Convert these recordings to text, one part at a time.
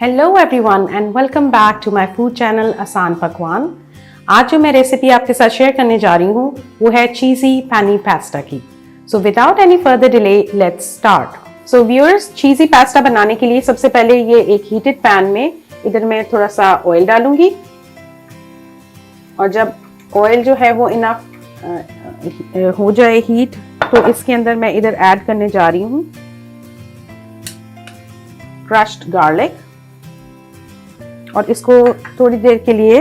Hello everyone and welcome back to my food channel Aasan Pakwan. आज जो मैं रेसिपी आपके साथ शेयर करने जा रही हूँ वो है चीज़ी पैनी पास्ता की। So without any further delay let's start. So viewers, cheesy pasta बनाने के लिए सबसे पहले ये एक हीटेड पैन में इधर मैं थोड़ा सा ऑयल डालूंगी और जब ऑयल जो है वो इनफ हो जाए हीट तो इसके अंदर मैं इधर ऐड करने जा रही हूँ क्रश्ड गार्लिक और इसको थोड़ी देर के लिए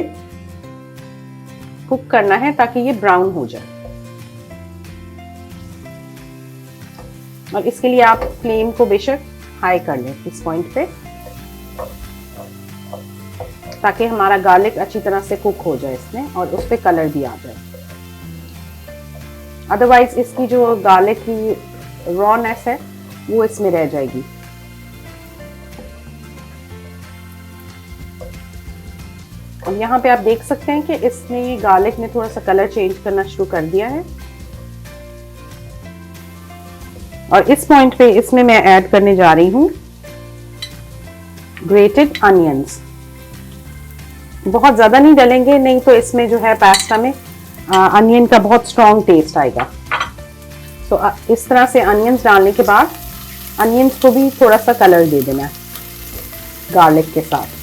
कुक करना है ताकि ये ब्राउन हो जाए। और इसके लिए आप फ्लेम को बेशक हाई कर लें इस पॉइंट पे ताकि हमारा गार्लिक अच्छी तरह से कुक हो जाए इसमें और उस पे कलर भी आ जाए। अदरवाइज इसकी जो गार्लिक की रॉनेस है वो इसमें रह जाएगी। और यहाँ पे आप देख सकते हैं कि इसमें गार्लिक ने थोड़ा सा कलर चेंज करना शुरू कर दिया है। और इस पॉइंट पे इसमें मैं ऐड करने जा रही हूँ ग्रेटेड अनियंस। बहुत ज़्यादा नहीं डालेंगे, नहीं तो इसमें जो है पास्ता में अनियन का बहुत स्ट्रॉन्ग टेस्ट आएगा। तो इस तरह से अनियंस डालने के बाद अनियंस को भी थोड़ा सा कलर दे देना है गार्लिक के साथ।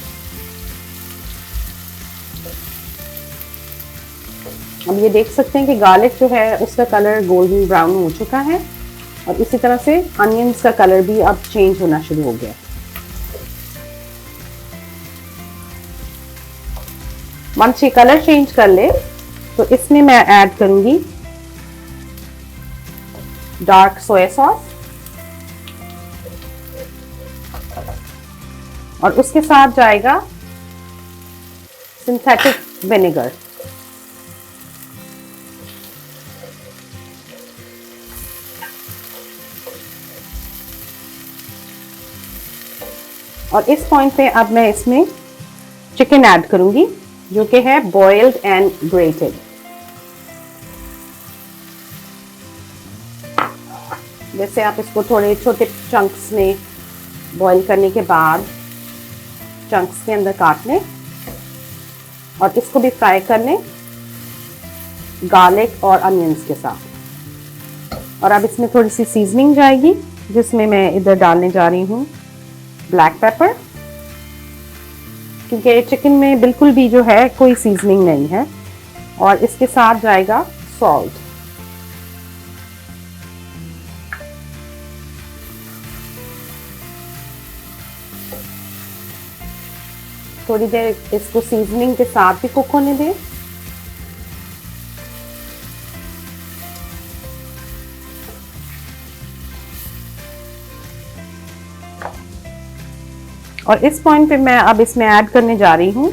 अब ये देख सकते हैं कि गार्लिक जो है उसका कलर गोल्डन ब्राउन हो चुका है और इसी तरह से अनियंस का कलर भी अब चेंज होना शुरू हो गया। वंस ये कलर चेंज कर ले तो इसमें मैं ऐड करूंगी डार्क सोया सॉस और उसके साथ जाएगा सिंथेटिक विनेगर। और इस पॉइंट पे अब मैं इसमें चिकन ऐड करूंगी जो कि है बॉइल्ड एंड ग्रेटेड। जैसे आप इसको थोड़े छोटे चंक्स में बॉईल करने के बाद चंक्स के अंदर काट लें और इसको भी फ्राई कर लें गार्लिक और अनियंस के साथ। और अब इसमें थोड़ी सी सीजनिंग जाएगी जिसमें मैं इधर डालने जा रही हूँ ब्लैक पेपर, क्योंकि चिकन में बिल्कुल भी जो है कोई सीजनिंग नहीं है। और इसके साथ जाएगा सॉल्ट। थोड़ी देर इसको सीजनिंग के साथ भी कुक होने दें। और इस पॉइंट पे मैं अब इसमें ऐड करने जा रही हूँ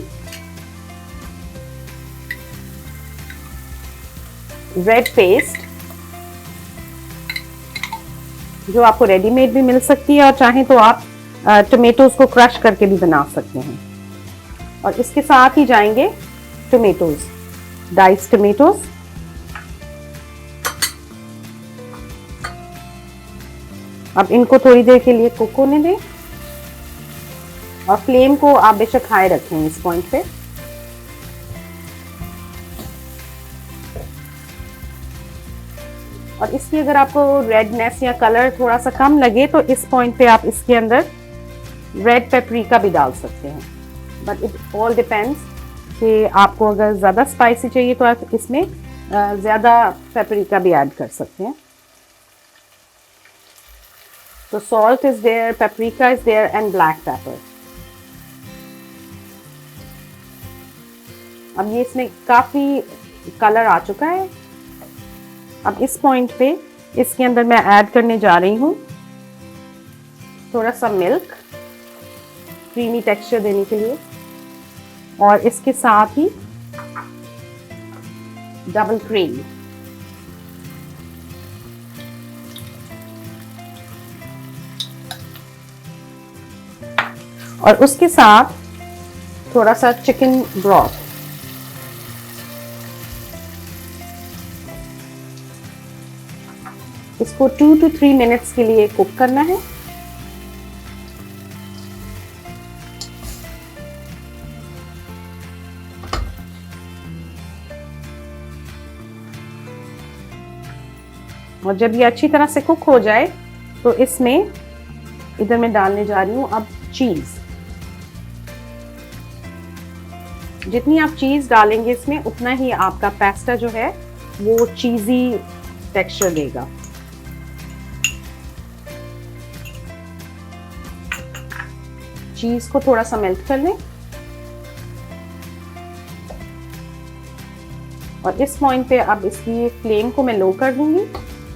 रेड पेस्ट, जो आपको रेडीमेड भी मिल सकती है और चाहे तो आप टमेटोज को क्रश करके भी बना सकते हैं। और इसके साथ ही जाएंगे टमेटोज, डाइस टमेटोज। अब इनको थोड़ी देर के लिए कुक होने दें और फ्लेम को आप बेशक हाई रखें इस पॉइंट पे। और इसकी अगर आपको रेडनेस या कलर थोड़ा सा कम लगे तो इस पॉइंट पे आप इसके अंदर रेड पेपरिका भी डाल सकते हैं। बट इट ऑल डिपेंड्स कि आपको अगर ज़्यादा स्पाइसी चाहिए तो आप इसमें ज़्यादा पेपरिका भी ऐड कर सकते हैं। तो salt is there, paprika is there and black pepper. अब ये इसमें काफ़ी कलर आ चुका है। अब इस पॉइंट पे इसके अंदर मैं ऐड करने जा रही हूँ थोड़ा सा मिल्क, क्रीमी टेक्सचर देने के लिए। और इसके साथ ही डबल क्रीम। और उसके साथ थोड़ा सा चिकन ब्रॉथ। इसको 2 to 3 मिनट्स के लिए कुक करना है। और जब ये अच्छी तरह से कुक हो जाए तो इसमें इधर मैं डालने जा रही हूँ अब चीज़। जितनी आप चीज़ डालेंगे इसमें उतना ही आपका पास्ता जो है वो चीज़ी टेक्सचर देगा। चीज़ को थोड़ा सा मेल्ट कर लें और इस पॉइंट पे अब इसकी फ्लेम को मैं लो कर दूंगी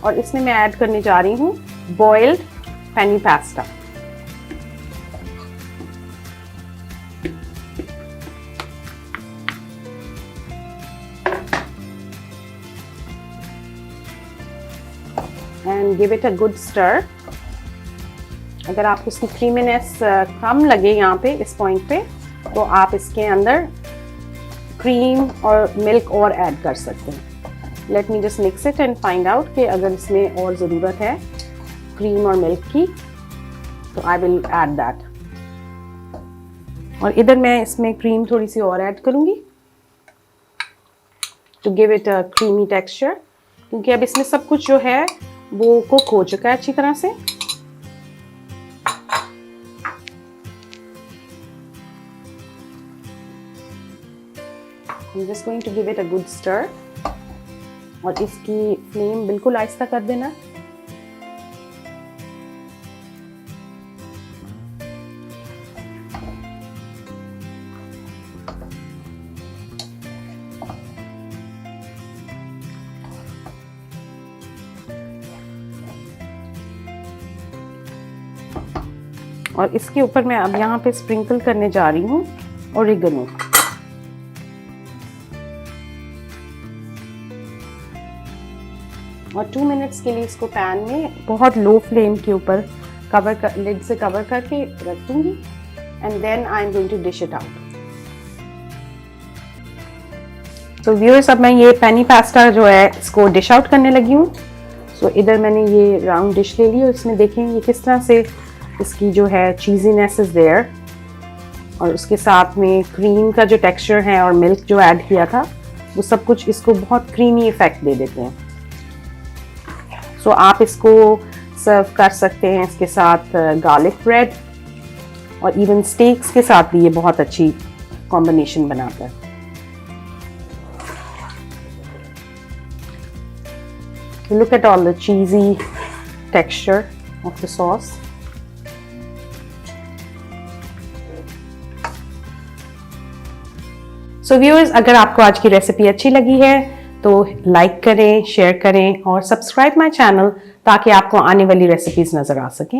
और इसमें मैं ऐड करने जा रही हूँ boiled penne pasta. And give it a good stir. अगर आपको इसकी क्रीमीनेस कम लगे यहाँ पे इस पॉइंट पे तो आप इसके अंदर क्रीम और मिल्क और ऐड कर सकते हैं। Let me just mix it and find out कि अगर इसमें और ज़रूरत है क्रीम और मिल्क की तो आई विल ऐड दैट। और इधर मैं इसमें क्रीम थोड़ी सी और ऐड करूँगी to give it a creamy texture, क्योंकि अब इसमें सब कुछ जो है वो कुक हो चुका है अच्छी तरह से। I'm just going to give it a good stir और इसकी फ्लेम बिल्कुल आहिस्ता कर देना। और इसके ऊपर मैं अब यहाँ पे स्प्रिंकल करने जा रही हूँ ओरिगेनो। और 2 मिनट्स के लिए इसको पैन में बहुत लो फ्लेम के ऊपर लिड से कवर करके रख दूंगी and then I am going to dish it out. तो व्यूअर्स अब मैं ये पेनी पास्ता जो है इसको डिश आउट करने लगी हूँ। सो इधर मैंने ये राउंड डिश ले ली और इसमें देखें ये किस तरह से इसकी जो है चीज़ीनेस इज देयर और उसके साथ में क्रीम का जो टेक्सचर है और मिल्क जो ऐड किया था वो सब कुछ इसको बहुत क्रीमी इफेक्ट दे देते हैं। सो आप इसको सर्व कर सकते हैं इसके साथ गार्लिक ब्रेड और इवन स्टेक्स के साथ भी ये बहुत अच्छी कॉम्बिनेशन बनाता है। Look at all the cheesy texture of the sauce. So viewers, अगर आपको आज की रेसिपी अच्छी लगी है तो लाइक करें, शेयर करें और सब्सक्राइब माय चैनल ताकि आपको आने वाली रेसिपीज नजर आ सकें।